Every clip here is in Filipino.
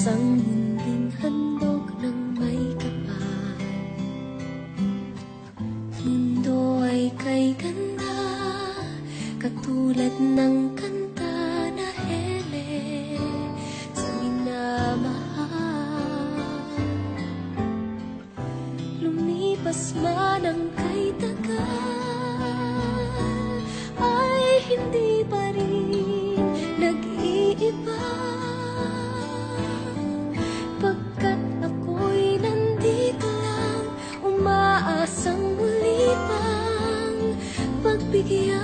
Isang munding handog ng may kapal. Mundo ay kay ganda, katulad ng kanta na hele sa minamahal. Lumipas man ang kay tagal, ay hindi pa rin nag-iiba. Pagkat ako'y nandito lang, umaasang muli pang pagbigyan.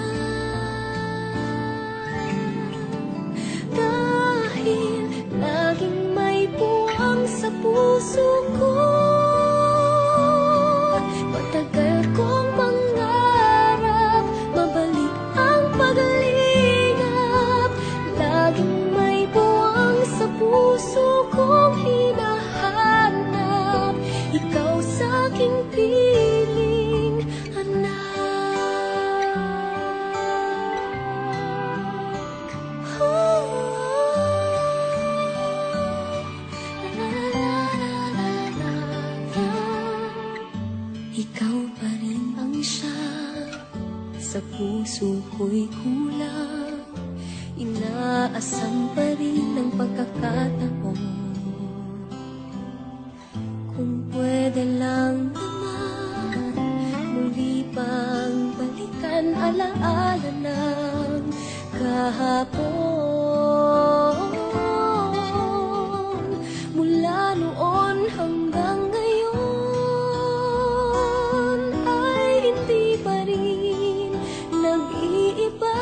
Dahil laging may puwang sa puso ko, matagal kong mangarap mabalik ang paglingap. Laging may puwang sa puso kong hinahanap, ikaw sa'king piling anak. Ikaw pa rin ang siya, sa puso ko'y kulang. Inaasam pa rin ang pagkakataon. Kung pwede lang naman, muli pang balikan alaala ng kahapon. Mula noon hanggang ngayon, ay hindi pa rin nag-iiba.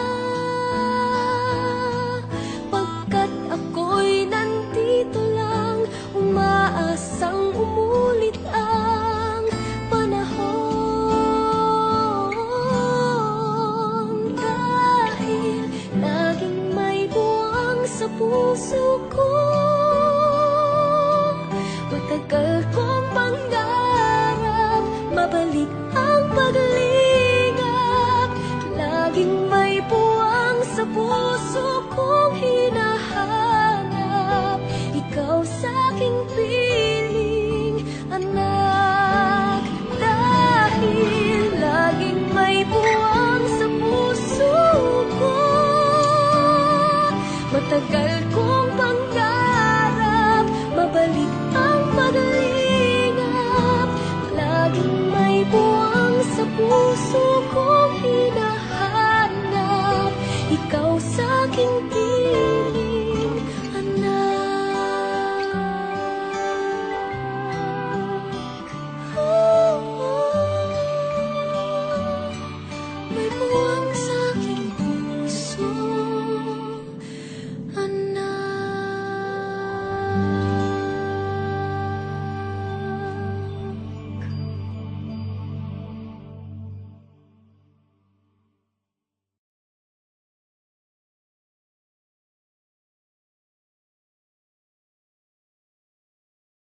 Pagkat ako'y nandito lang, umaasang umulit ang panahon. Dahil laging may buwang sa puso ko, matagal kong pangarap mabalik ang paglingap. Laging may buwang sa puso kong hinahanap, ikaw sa'king piling anak. Dahil laging may buwang sa puso ko, matagal kong pangarap mabalik ang paglingap. Laging may buwang sa puso ko,